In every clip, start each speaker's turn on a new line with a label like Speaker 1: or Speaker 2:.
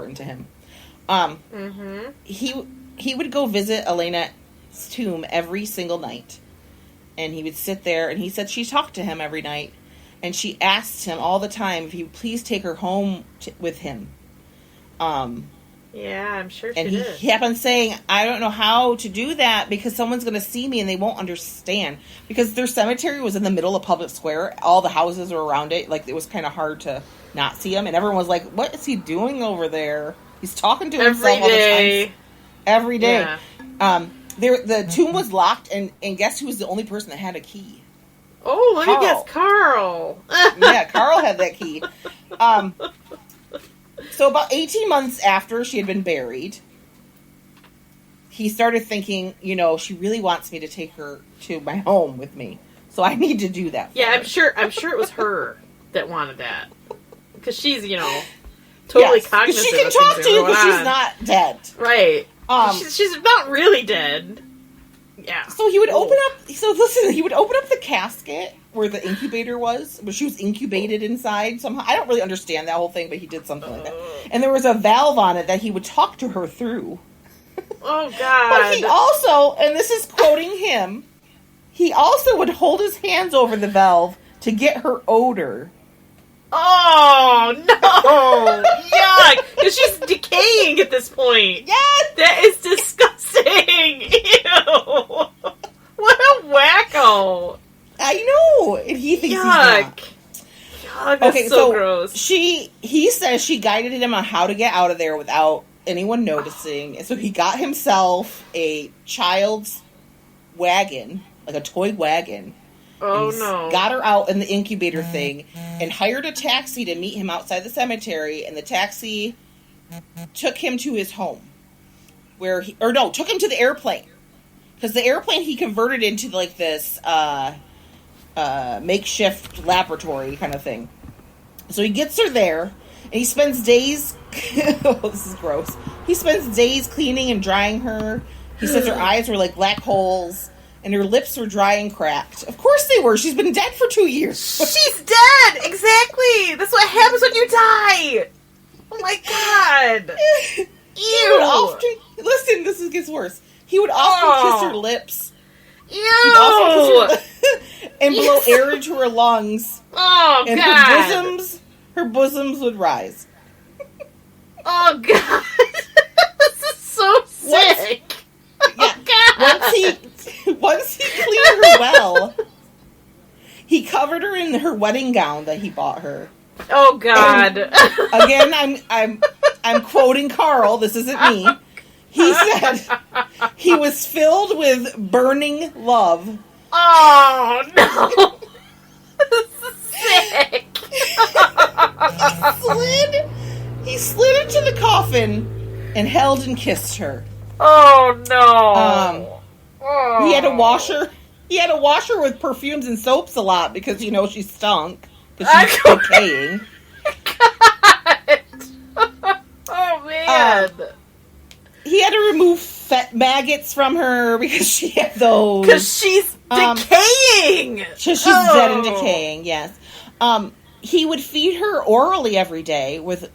Speaker 1: important to him. He would go visit Elena's tomb every single night. And he would sit there, and he said she talked to him every night. And she asked him all the time if he would please take her home with him.
Speaker 2: Yeah, I'm sure she
Speaker 1: did.
Speaker 2: And
Speaker 1: he kept on saying, I don't know how to do that because someone's going to see me and they won't understand. Because their cemetery was in the middle of public square. All the houses were around it. Like, it was kind of hard to not see him. And everyone was like, what is he doing over there? He's talking to himself all the time. Every day. Yeah. The tomb was locked, and guess who was the only person that had a key?
Speaker 2: Oh, let me guess, Carl.
Speaker 1: Yeah, Carl had that key. So about 18 months after she had been buried, he started thinking, she really wants me to take her to my home with me. So I need to do that.
Speaker 2: Yeah, I'm sure it was her that wanted that. Because she's, totally cognizant.
Speaker 1: She can talk to you because she's not dead.
Speaker 2: Right. She's not really dead. Yeah.
Speaker 1: So he would open up. So listen, he would open up the casket where the incubator was, but she was incubated inside somehow. I don't really understand that whole thing, but he did something like that. And there was a valve on it that he would talk to her through.
Speaker 2: Oh God!
Speaker 1: But he also, and this is quoting him, he also would hold his hands over the valve to get her odor.
Speaker 2: Oh, no! Yuck! Because she's decaying at this point.
Speaker 1: Yes!
Speaker 2: That is disgusting! Ew! What a wacko!
Speaker 1: I know! And he thinks he's not.
Speaker 2: God, that's so gross.
Speaker 1: He says she guided him on how to get out of there without anyone noticing. And so he got himself a child's wagon, like a toy wagon.
Speaker 2: Oh, no.
Speaker 1: Got her out in the incubator thing and hired a taxi to meet him outside the cemetery, and the taxi took him to his home. Took him to the airplane. Because the airplane he converted into like this makeshift laboratory kind of thing. So he gets her there, and he spends days... oh, this is gross. He spends days cleaning and drying her. He says her eyes were like black holes. And her lips were dry and cracked. Of course they were. She's been dead for 2 years.
Speaker 2: She's dead! Exactly! That's what happens when you die! Oh my God! Ew!
Speaker 1: Listen, gets worse. He would often kiss her lips.
Speaker 2: Ew!
Speaker 1: He'd also kiss her and blow air into her lungs.
Speaker 2: Oh,
Speaker 1: and
Speaker 2: God!
Speaker 1: Her bosoms would rise.
Speaker 2: Oh, God! This is so sick!
Speaker 1: Yeah. Once he cleaned her well, he covered her in her wedding gown that he bought her.
Speaker 2: Oh God!
Speaker 1: And again, I'm quoting Carl. This isn't me. He said he was filled with burning love.
Speaker 2: Oh no! This is sick.
Speaker 1: He slid into the coffin and held and kissed her.
Speaker 2: Oh no!
Speaker 1: He had to wash her. He had to wash her with perfumes and soaps a lot because she stunk because she's decaying.
Speaker 2: God. Oh man!
Speaker 1: He had to remove maggots from her because she had those.
Speaker 2: Because she's decaying.
Speaker 1: She's dead and decaying. Yes. He would feed her orally every day with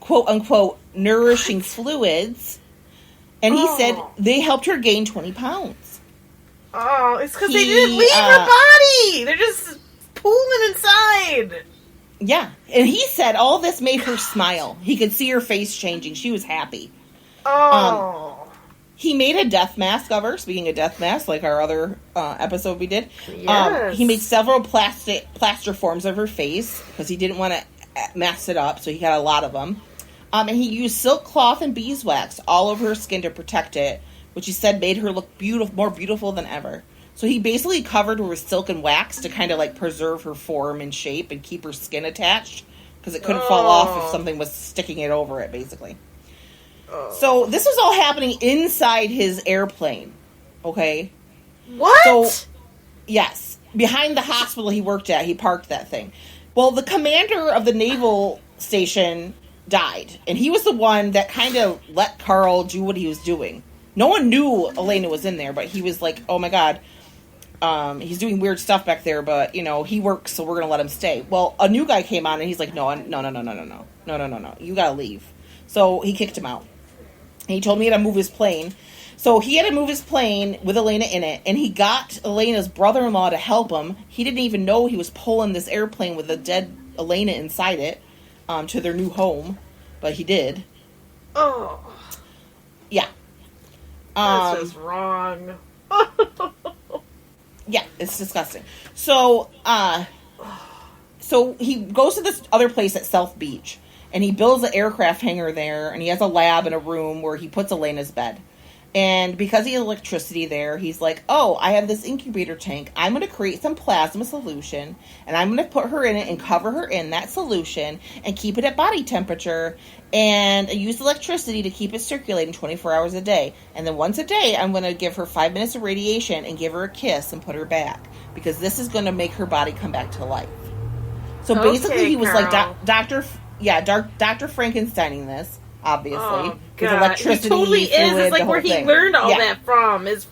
Speaker 1: quote unquote nourishing fluids. And he said they helped her gain 20 pounds.
Speaker 2: Oh, it's because they didn't leave her body. They're just pooling inside.
Speaker 1: Yeah. And he said all this made her smile. He could see her face changing. She was happy.
Speaker 2: Oh.
Speaker 1: He made a death mask of her. Speaking of death masks, like our other episode we did.
Speaker 2: Yes.
Speaker 1: He made several plaster forms of her face because he didn't want to mess it up. So he got a lot of them. And he used silk cloth and beeswax all over her skin to protect it, which he said made her look more beautiful than ever. So he basically covered her with silk and wax to kind of like preserve her form and shape and keep her skin attached because it couldn't fall off if something was sticking it over it, basically. So this was all happening inside his airplane, okay?
Speaker 2: What?
Speaker 1: So, yes. Behind the hospital he worked at, he parked that thing. Well, the commander of the naval station died, and he was the one that kind of let Carl do what he was doing. No one knew Elena was in there, but he was like, oh my God, he's doing weird stuff back there, but, he works, so we're going to let him stay. Well, a new guy came on, and he's like, no, you gotta leave. So he kicked him out. And he told me he had to move his plane. So he had to move his plane with Elena in it, and he got Elena's brother-in-law to help him. He didn't even know he was pulling this airplane with a dead Elena inside it to their new home, but he did.
Speaker 2: Oh.
Speaker 1: Yeah.
Speaker 2: That's just wrong.
Speaker 1: Yeah, it's disgusting. So he goes to this other place at South Beach, and he builds an aircraft hangar there, and he has a lab and a room where he puts Elena's bed. And because he has electricity there, he's like, oh, I have this incubator tank. I'm going to create some plasma solution, and I'm going to put her in it and cover her in that solution and keep it at body temperature and use electricity to keep it circulating 24 hours a day. And then once a day, I'm going to give her 5 minutes of radiation and give her a kiss and put her back, because this is going to make her body come back to life. So basically, he was
Speaker 2: Carol.
Speaker 1: like Dr. Frankensteining this. Obviously,
Speaker 2: oh,
Speaker 1: with electricity,
Speaker 2: he totally is.
Speaker 1: Fluid,
Speaker 2: It's like where he learned all that from. Is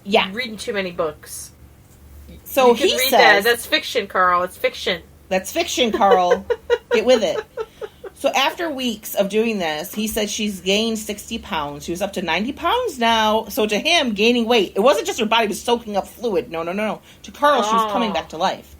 Speaker 2: reading too many books.
Speaker 1: So
Speaker 2: he
Speaker 1: says
Speaker 2: that. That's fiction, Carl. It's fiction.
Speaker 1: That's fiction, Carl. Get with it. So after weeks of doing this, he said she's gained 60 pounds. She was up to 90 pounds now. So to him, gaining weight, it wasn't just her body was soaking up fluid. No. To Carl, she was coming back to life.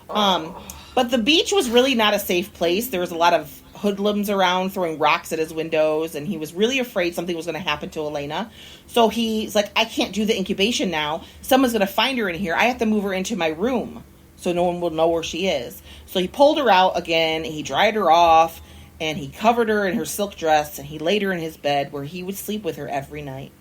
Speaker 1: But the beach was really not a safe place. There was a lot of hoodlums around throwing rocks at his windows, and he was really afraid something was going to happen to Elena. So he's like, I can't do the incubation now. Someone's going to find her in here. I have to move her into my room so no one will know where she is. So he pulled her out again, he dried her off, and he covered her in her silk dress, and he laid her in his bed where he would sleep with her every night.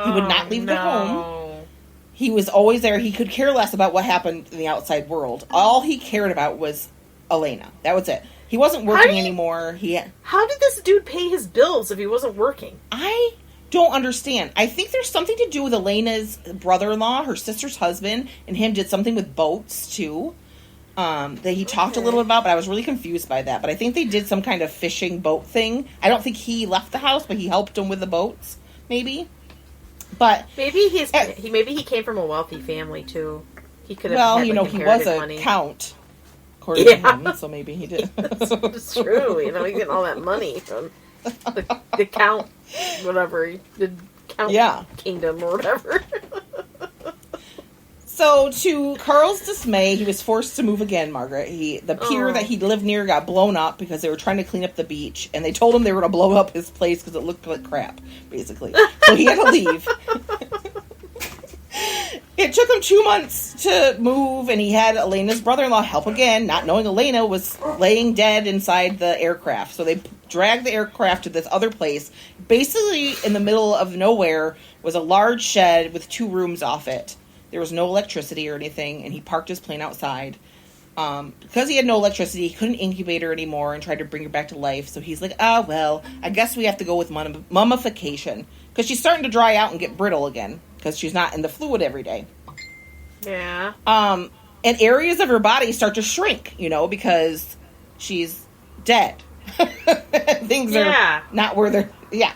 Speaker 1: He would not leave the home. He was always there. He could care less about what happened in the outside world. All he cared about was Elena. That was it. He wasn't working anymore.
Speaker 2: How did this dude pay his bills if he wasn't working?
Speaker 1: I don't understand. I think there's something to do with Elena's brother-in-law, her sister's husband, and him did something with boats, too, that he talked a little about, but I was really confused by that. But I think they did some kind of fishing boat thing. I don't think he left the house, but he helped him with the boats, maybe. But
Speaker 2: maybe he came from a wealthy family, too. He could have had,
Speaker 1: he was a
Speaker 2: money.
Speaker 1: count. To him, so maybe he did.
Speaker 2: It's true. He's getting all that money from the count, whatever, the count kingdom or whatever.
Speaker 1: So, to Carl's dismay, he was forced to move again, Margaret. The pier that he lived near got blown up because they were trying to clean up the beach, and they told him they were going to blow up his place because it looked like crap, basically. So he had to leave. It took him 2 months to move, and he had Elena's brother-in-law help again, not knowing Elena was laying dead inside the aircraft. So they dragged the aircraft to this other place. Basically, in the middle of nowhere was a large shed with 2 rooms off it. There was no electricity or anything, and he parked his plane outside. Because he had no electricity, he couldn't incubate her anymore and tried to bring her back to life. So he's like, well, I guess we have to go with mummification. Because she's starting to dry out and get brittle again. Because she's not in the fluid every day.
Speaker 2: Yeah.
Speaker 1: And areas of her body start to shrink, because she's dead. Things are not where they're... Yeah.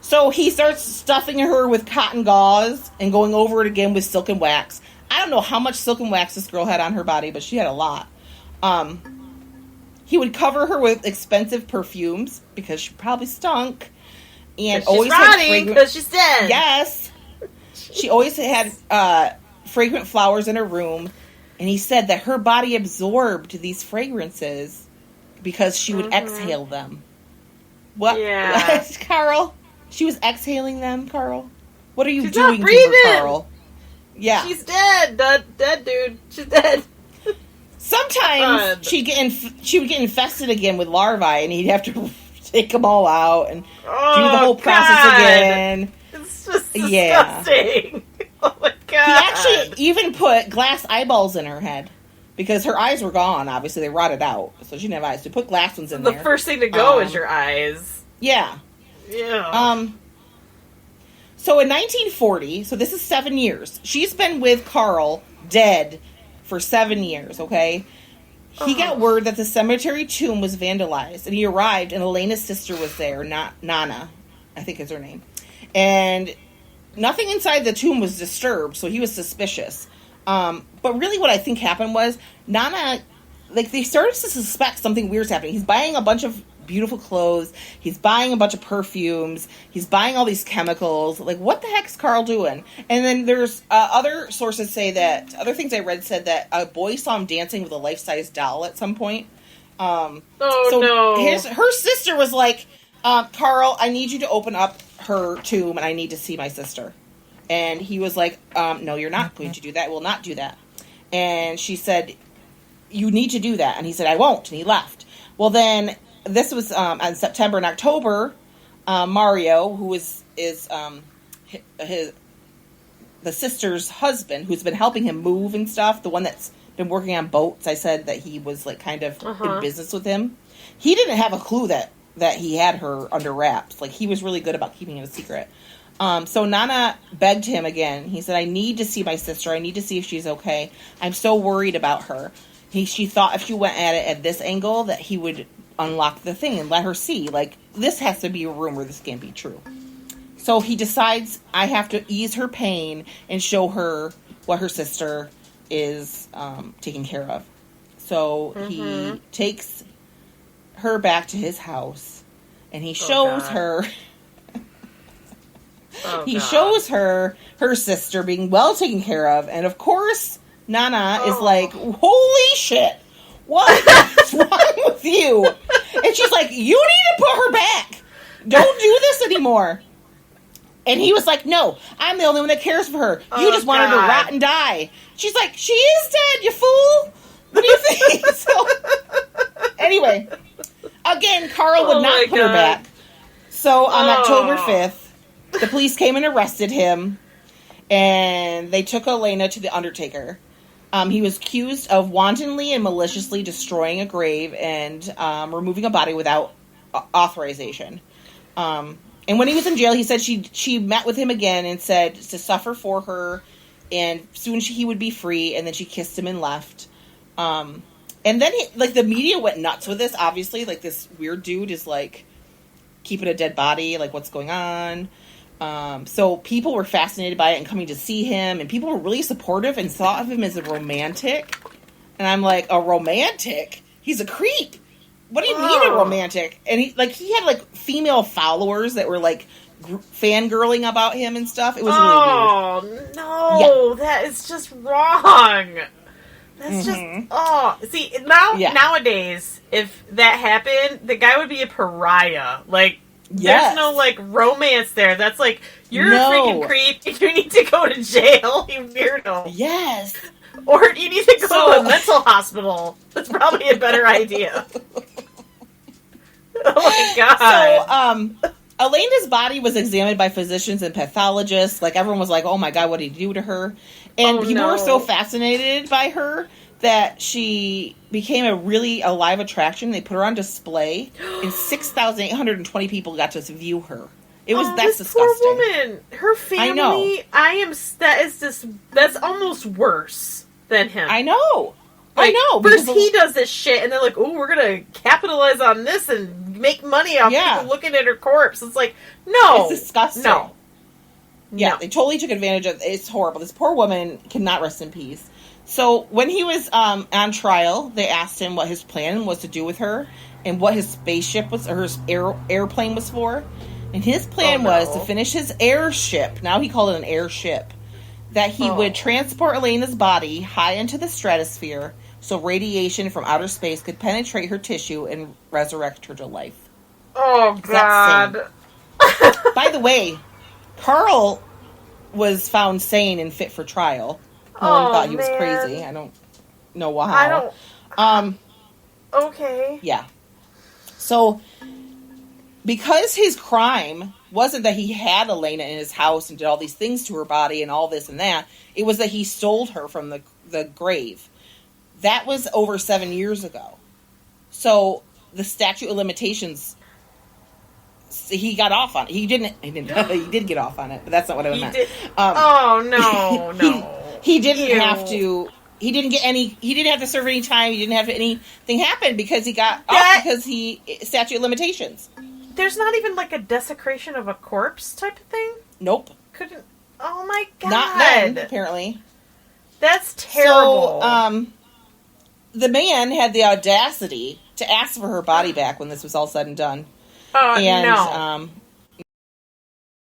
Speaker 1: So he starts stuffing her with cotton gauze and going over it again with silk and wax. I don't know how much silk and wax this girl had on her body, but she had a lot. He would cover her with expensive perfumes because she probably stunk. And always had fragrant...
Speaker 2: because she's dead.
Speaker 1: Yes. She always had fragrant flowers in her room, and he said that her body absorbed these fragrances because she would exhale them. What?
Speaker 2: Yeah.
Speaker 1: What, Carl? She was exhaling them, Carl? What are you
Speaker 2: She's
Speaker 1: doing
Speaker 2: not
Speaker 1: to her, Carl? Yeah.
Speaker 2: She's dead. Dead, dude. She's dead.
Speaker 1: Sometimes she would get infested again with larvae, and he'd have to take them all out and do the whole process again.
Speaker 2: It's just disgusting. Oh my god.
Speaker 1: He actually even put glass eyeballs in her head because her eyes were gone. Obviously, they rotted out, so she didn't have eyes. So he put glass ones in there.
Speaker 2: The first thing to go is your eyes.
Speaker 1: Yeah.
Speaker 2: Yeah.
Speaker 1: So in 1940, so this is 7 years. She's been with Carl, dead, for 7 years, okay? He got word that the cemetery tomb was vandalized, and he arrived, and Elena's sister was there, Nana, I think is her name. And nothing inside the tomb was disturbed, so he was suspicious. But really what I think happened was, Nana, they started to suspect something weird's happening. He's buying a bunch of beautiful clothes. He's buying a bunch of perfumes. He's buying all these chemicals. Like, what the heck's Carl doing? And then there's other sources say that, other things I read said that a boy saw him dancing with a life-size doll at some point.
Speaker 2: No.
Speaker 1: Her sister was like, Carl, I need you to open up her tomb and I need to see my sister. And he was like, no, you're not going to do that. We'll not do that. And she said, you need to do that. And he said, I won't. And he left. Well, then, this was on September and October. Mario, who is the sister's husband, who's been helping him move and stuff, the one that's been working on boats, I said that he was like kind of in business with him. He didn't have a clue that he had her under wraps. Like, he was really good about keeping it a secret. So Nana begged him again. He said, I need to see my sister. I need to see if she's okay. I'm so worried about her. She thought if she went at it at this angle that he would unlock the thing and let her see. Like, this has to be a rumor. This can't be true. So he decides, I have to ease her pain and show her what her sister is taking care of. So he takes her back to his house and he shows her... shows her sister being well taken care of. And of course, Nana is like, holy shit, what's wrong with you? And she's like, you need to put her back. Don't do this anymore. And he was like, no, I'm the only one that cares for her. You just want her to rot and die. She's like, she is dead, you fool. What do you think? So, anyway, again, Carl would not put her back. So on October 5th, the police came and arrested him, and they took Elena to the undertaker. He was accused of wantonly and maliciously destroying a grave and removing a body without authorization. And when he was in jail, he said she met with him again and said to suffer for her, and soon he would be free, and then she kissed him and left. And then, the media went nuts with this, obviously. Like, this weird dude is, like, keeping a dead body, like, what's going on? So people were fascinated by it and coming to see him, and people were really supportive and thought of him as a romantic. And I'm like, a romantic? He's a creep. What do you mean a romantic? And he had female followers that were fangirling about him and stuff. It was really weird.
Speaker 2: Oh no, that is just wrong. That's just see nowadays, if that happened, the guy would be a pariah. There's no, romance there. That's you're a freaking creep. You need to go to jail, you weirdo.
Speaker 1: Yes.
Speaker 2: Or you need to go to a mental hospital. That's probably a better idea. Oh, my God.
Speaker 1: So, Elena's body was examined by physicians and pathologists. Everyone was like, oh, my God, what did he do to her? And people were so fascinated by her that she became a live attraction. They put her on display, and 6,820 people got to view her. That's disgusting.
Speaker 2: Poor woman. Her family. I know. That's almost worse than him.
Speaker 1: I know. I know.
Speaker 2: First he does this shit, and they're like, "Oh, we're gonna capitalize on this and make money off people looking at her corpse." It's like, no,
Speaker 1: it's disgusting.
Speaker 2: No.
Speaker 1: Yeah, they totally took advantage of it. It's horrible. This poor woman cannot rest in peace. So when he was on trial, they asked him what his plan was to do with her and what his spaceship was, or his airplane was for. And his plan was to finish his airship. Now he called it an airship. That he would transport Elena's body high into the stratosphere so radiation from outer space could penetrate her tissue and resurrect her to life.
Speaker 2: Oh, God.
Speaker 1: By the way, Carl was found sane and fit for trial. No one thought he was crazy. I don't know why.
Speaker 2: Okay.
Speaker 1: Yeah. So, because his crime wasn't that he had Elena in his house and did all these things to her body and all this and that, it was that he stole her from the grave. That was over 7 years ago. So, the statute of limitations, he got off on it. He did get off on it, but that's not what I meant.
Speaker 2: No.
Speaker 1: He didn't have to. He didn't have to serve any time. He didn't have anything happen because he got off because statute of limitations.
Speaker 2: There's not even a desecration of a corpse type of thing?
Speaker 1: Nope.
Speaker 2: Couldn't. Oh my God.
Speaker 1: Not then, apparently.
Speaker 2: That's terrible.
Speaker 1: So, the man had the audacity to ask for her body back when this was all said and done.
Speaker 2: Oh,
Speaker 1: and,
Speaker 2: no.